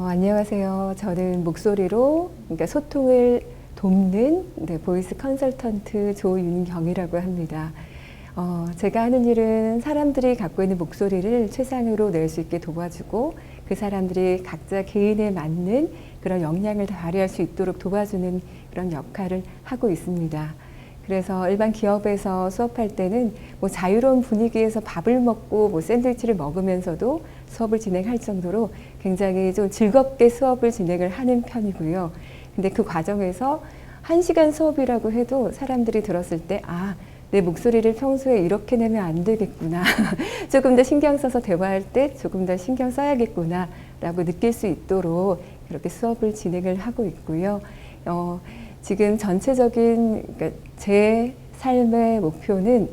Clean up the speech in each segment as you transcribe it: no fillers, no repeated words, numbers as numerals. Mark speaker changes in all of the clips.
Speaker 1: 안녕하세요. 저는 목소리로 그러니까 소통을 돕는 보이스 컨설턴트 조윤경이라고 합니다. 제가 하는 일은 사람들이 갖고 있는 목소리를 최상으로 낼 수 있게 도와주고 그 사람들이 각자 개인에 맞는 그런 역량을 다 발휘할 수 있도록 도와주는 그런 역할을 하고 있습니다. 그래서 일반 기업에서 수업할 때는 자유로운 분위기에서 밥을 먹고 샌드위치를 먹으면서도 수업을 진행할 정도로 굉장히 좀 즐겁게 수업을 진행을 하는 편이고요. 근데 그 과정에서 1시간 수업이라고 해도 사람들이 들었을 때 내 목소리를 평소에 이렇게 내면 안 되겠구나. 조금 더 신경 써서 대화할 때 조금 더 신경 써야겠구나 라고 느낄 수 있도록 그렇게 수업을 진행을 하고 있고요. 지금 전체적인 제 삶의 목표는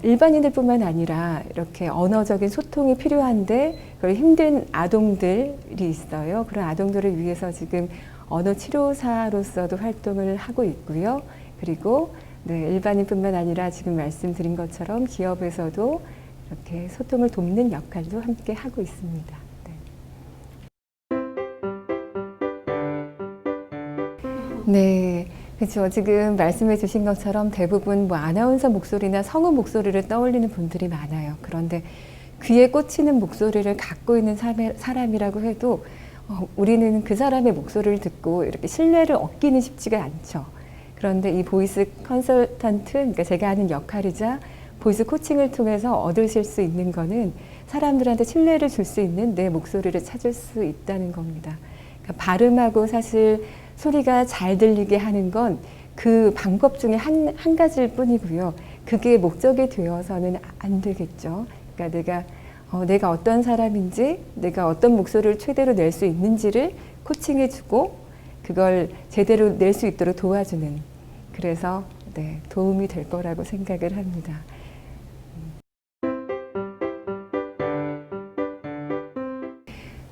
Speaker 1: 일반인들 뿐만 아니라 이렇게 언어적인 소통이 필요한데 그걸 힘든 아동들이 있어요. 그런 아동들을 위해서 지금 언어 치료사로서도 활동을 하고 있고요. 그리고 일반인뿐만 아니라 지금 말씀드린 것처럼 기업에서도 이렇게 소통을 돕는 역할도 함께 하고 있습니다. 네, 그렇죠. 지금 말씀해 주신 것처럼 대부분 아나운서 목소리나 성우 목소리를 떠올리는 분들이 많아요. 그런데 귀에 꽂히는 목소리를 갖고 있는 사람이라고 해도 우리는 그 사람의 목소리를 듣고 이렇게 신뢰를 얻기는 쉽지가 않죠. 그런데 이 보이스 컨설턴트, 그러니까 제가 하는 역할이자 보이스 코칭을 통해서 얻으실 수 있는 거는 사람들한테 신뢰를 줄 수 있는 내 목소리를 찾을 수 있다는 겁니다. 그러니까 발음하고 사실 소리가 잘 들리게 하는 건 그 방법 중에 한 가지일 뿐이고요. 그게 목적이 되어서는 안 되겠죠. 그러니까 내가 어떤 사람인지, 내가 어떤 목소리를 최대로 낼 수 있는지를 코칭해주고 그걸 제대로 낼 수 있도록 도와주는, 그래서 도움이 될 거라고 생각을 합니다.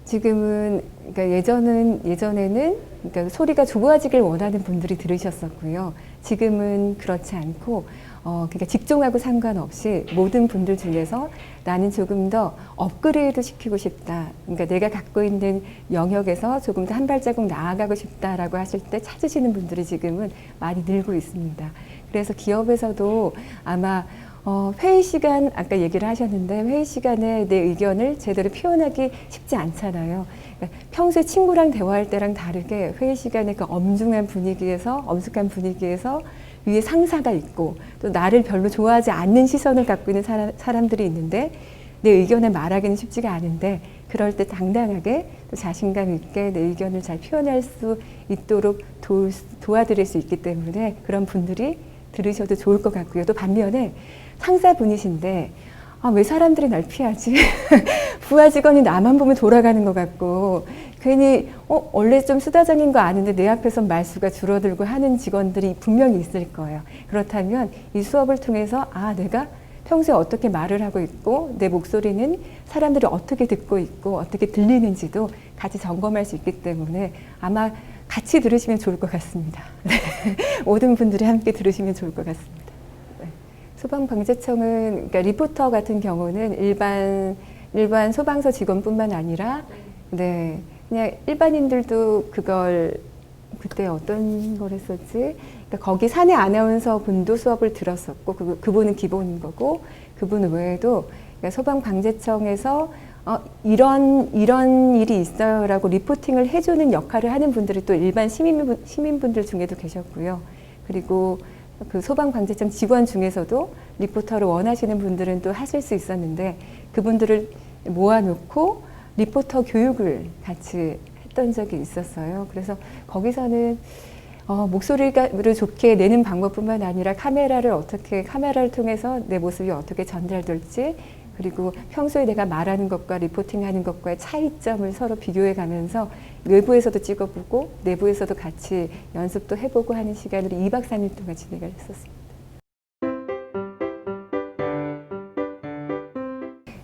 Speaker 1: 지금은 그러니까 예전에는 그러니까 소리가 좁아지길 원하는 분들이 들으셨었고요. 지금은 그렇지 않고 그러니까 직종하고 상관없이 모든 분들 중에서 나는 조금 더 업그레이드 시키고 싶다. 그러니까 내가 갖고 있는 영역에서 조금 더 한 발자국 나아가고 싶다라고 하실 때 찾으시는 분들이 지금은 많이 늘고 있습니다. 그래서 기업에서도 아마 회의 시간, 아까 얘기를 하셨는데 회의 시간에 내 의견을 제대로 표현하기 쉽지 않잖아요. 그러니까 평소에 친구랑 대화할 때랑 다르게 회의 시간에 그 엄숙한 분위기에서 위에 상사가 있고 또 나를 별로 좋아하지 않는 시선을 갖고 있는 사람들이 있는데 내 의견을 말하기는 쉽지가 않은데 그럴 때 당당하게 또 자신감 있게 내 의견을 잘 표현할 수 있도록 도와드릴 수 있기 때문에 그런 분들이 들으셔도 좋을 것 같고요. 또 반면에 상사분이신데 왜 사람들이 날 피하지? 부하 직원이 나만 보면 돌아가는 것 같고 괜히 원래 좀 수다장인 거 아는데 내 앞에서 말수가 줄어들고 하는 직원들이 분명히 있을 거예요. 그렇다면 이 수업을 통해서 내가 평소에 어떻게 말을 하고 있고 내 목소리는 사람들이 어떻게 듣고 있고 어떻게 들리는지도 같이 점검할 수 있기 때문에 아마 같이 들으시면 좋을 것 같습니다. 모든 분들이 함께 들으시면 좋을 것 같습니다. 소방방재청은 그러니까 리포터 같은 경우는 일반 소방서 직원뿐만 아니라 그냥 일반인들도 그걸 그때 어떤 걸 했었지? 그러니까 거기 사내 아나운서 분도 수업을 들었었고 그분은 기본인 거고 그분 외에도 그러니까 소방방재청에서 이런 일이 있어요라고 리포팅을 해주는 역할을 하는 분들이 또 일반 시민분들 중에도 계셨고요. 그리고 그 소방방재청 직원 중에서도 리포터를 원하시는 분들은 또 하실 수 있었는데 그분들을 모아놓고 리포터 교육을 같이 했던 적이 있었어요. 그래서 거기서는 목소리를 좋게 내는 방법뿐만 아니라 카메라를 통해서 내 모습이 어떻게 전달될지 그리고 평소에 내가 말하는 것과 리포팅하는 것과의 차이점을 서로 비교해 가면서 외부에서도 찍어보고 내부에서도 같이 연습도 해보고 하는 시간을 2박 3일 동안 진행을 했었습니다.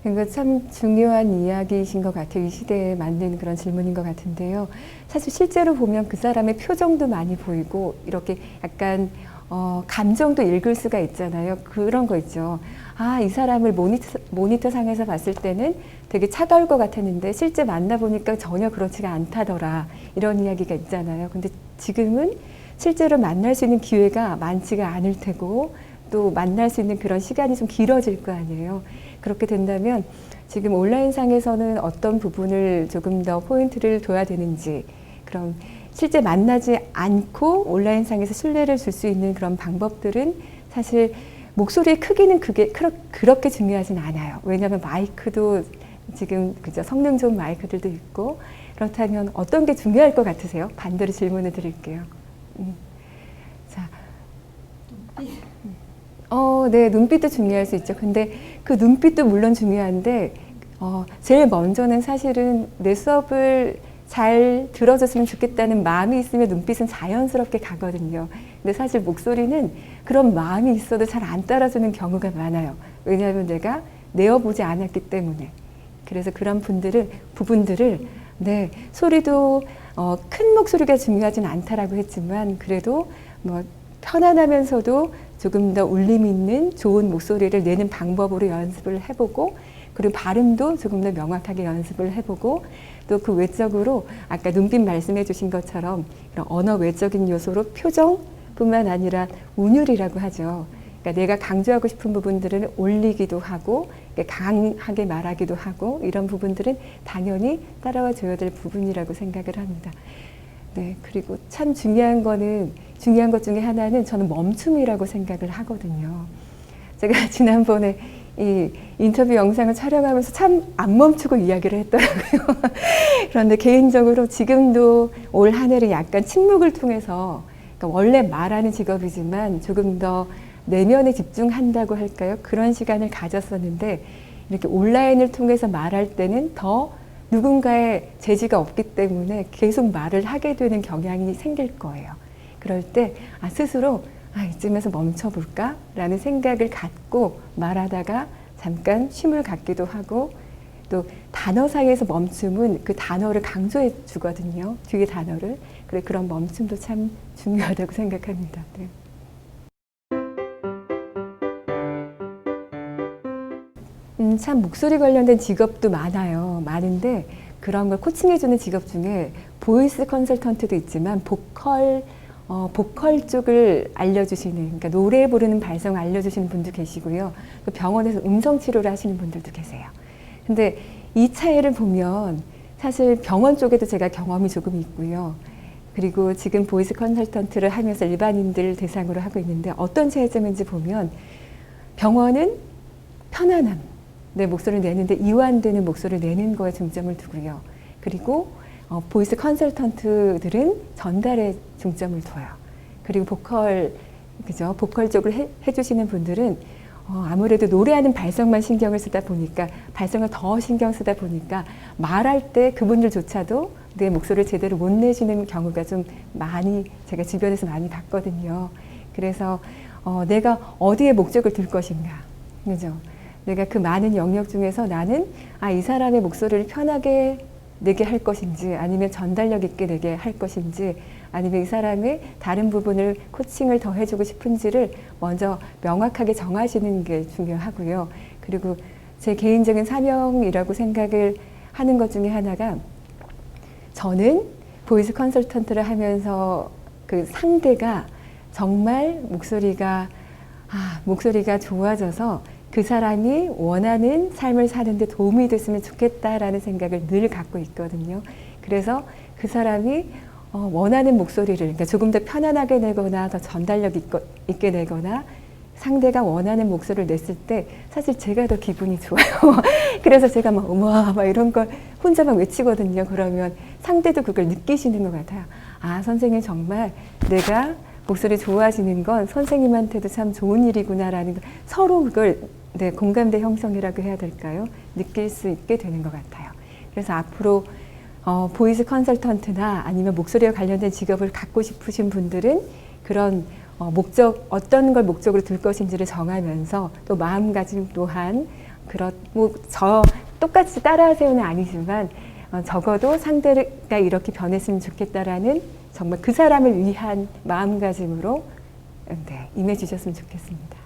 Speaker 1: 그러니까 참 중요한 이야기이신 것 같아요. 이 시대에 맞는 그런 질문인 것 같은데요. 사실 실제로 보면 그 사람의 표정도 많이 보이고 이렇게 약간 감정도 읽을 수가 있잖아요. 그런 거 있죠. 아, 이 사람을 모니터 상에서 봤을 때는 되게 차가울 것 같았는데 실제 만나보니까 전혀 그렇지가 않다더라. 이런 이야기가 있잖아요. 근데 지금은 실제로 만날 수 있는 기회가 많지가 않을 테고 또 만날 수 있는 그런 시간이 좀 길어질 거 아니에요. 그렇게 된다면 지금 온라인상에서는 어떤 부분을 조금 더 포인트를 둬야 되는지, 그럼 실제 만나지 않고 온라인상에서 신뢰를 줄 수 있는 그런 방법들은 사실 목소리의 크기는 그렇게 중요하진 않아요. 왜냐하면 마이크도 지금 그죠, 성능 좋은 마이크들도 있고. 그렇다면 어떤 게 중요할 것 같으세요? 반대로 질문을 드릴게요. 자, 네, 눈빛도 중요할 수 있죠. 근데 그 눈빛도 물론 중요한데 제일 먼저는 사실은 내 수업을 잘 들어줬으면 좋겠다는 마음이 있으면 눈빛은 자연스럽게 가거든요. 근데 사실 목소리는 그런 마음이 있어도 잘 안 따라주는 경우가 많아요. 왜냐하면 내가 내어보지 않았기 때문에. 그래서 그런 부분들을 네, 소리도 큰 목소리가 중요하진 않다라고 했지만 그래도 뭐 편안하면서도 조금 더 울림 있는 좋은 목소리를 내는 방법으로 연습을 해보고, 그리고 발음도 조금 더 명확하게 연습을 해보고, 또 그 외적으로 아까 눈빛 말씀해 주신 것처럼 이런 언어 외적인 요소로 표정뿐만 아니라 운율이라고 하죠. 그러니까 내가 강조하고 싶은 부분들은 올리기도 하고 강하게 말하기도 하고, 이런 부분들은 당연히 따라와 줘야 될 부분이라고 생각을 합니다. 네, 그리고 참 중요한 것 중에 하나는 저는 멈춤이라고 생각을 하거든요. 제가 지난번에 이 인터뷰 영상을 촬영하면서 참 안 멈추고 이야기를 했더라고요. 그런데 개인적으로 지금도 올 한 해를 약간 침묵을 통해서, 그러니까 원래 말하는 직업이지만 조금 더 내면에 집중한다고 할까요? 그런 시간을 가졌었는데, 이렇게 온라인을 통해서 말할 때는 더 누군가의 제지가 없기 때문에 계속 말을 하게 되는 경향이 생길 거예요. 그럴 때 스스로 이쯤에서 멈춰볼까? 라는 생각을 갖고 말하다가 잠깐 쉼을 갖기도 하고, 또 단어 사이에서 멈춤은 그 단어를 강조해 주거든요. 뒤에 단어를. 그래, 그런 멈춤도 참 중요하다고 생각합니다. 네. 참 목소리 관련된 직업도 많은데 그런 걸 코칭해주는 직업 중에 보이스 컨설턴트도 있지만 보컬 쪽을 알려주시는, 그러니까 노래 부르는 발성을 알려주시는 분도 계시고요. 또 병원에서 음성 치료를 하시는 분들도 계세요. 근데 이 차이를 보면 사실 병원 쪽에도 제가 경험이 조금 있고요. 그리고 지금 보이스 컨설턴트를 하면서 일반인들 대상으로 하고 있는데 어떤 차이점인지 보면, 병원은 편안함, 내 목소리를 내는데 이완되는 목소리를 내는 거에 중점을 두고요. 그리고 보이스 컨설턴트들은 전달에 중점을 둬요. 그리고 보컬 쪽을 해주시는 분들은 아무래도 노래하는 발성만 신경을 쓰다 보니까, 발성을 더 신경 쓰다 보니까 말할 때 그분들조차도 내 목소리를 제대로 못 내시는 경우가 좀 많이 제가 주변에서 많이 봤거든요. 그래서 내가 어디에 목적을 둘 것인가, 그죠? 내가 그 많은 영역 중에서 나는 이 사람의 목소리를 편하게 내게 할 것인지, 아니면 전달력 있게 내게 할 것인지, 아니면 이 사람의 다른 부분을 코칭을 더 해주고 싶은지를 먼저 명확하게 정하시는 게 중요하고요. 그리고 제 개인적인 사명이라고 생각을 하는 것 중에 하나가, 저는 보이스 컨설턴트를 하면서 그 상대가 정말 목소리가 좋아져서 그 사람이 원하는 삶을 사는데 도움이 됐으면 좋겠다라는 생각을 늘 갖고 있거든요. 그래서 그 사람이 원하는 목소리를, 그러니까 조금 더 편안하게 내거나 더 전달력 있게 내거나 상대가 원하는 목소리를 냈을 때 사실 제가 더 기분이 좋아요. 그래서 제가 막 이런 걸 혼자 막 외치거든요. 그러면 상대도 그걸 느끼시는 것 같아요. 선생님 정말 내가 목소리 좋아지는 건 선생님한테도 참 좋은 일이구나라는 걸, 서로 그걸 공감대 형성이라고 해야 될까요? 느낄 수 있게 되는 것 같아요. 그래서 앞으로 보이스 컨설턴트나 아니면 목소리와 관련된 직업을 갖고 싶으신 분들은 그런 어떤 걸 목적으로 둘 것인지를 정하면서, 또 마음가짐 또한 저 똑같이 따라하세요는 아니지만 적어도 상대가 이렇게 변했으면 좋겠다라는 정말 그 사람을 위한 마음가짐으로 네, 임해 주셨으면 좋겠습니다.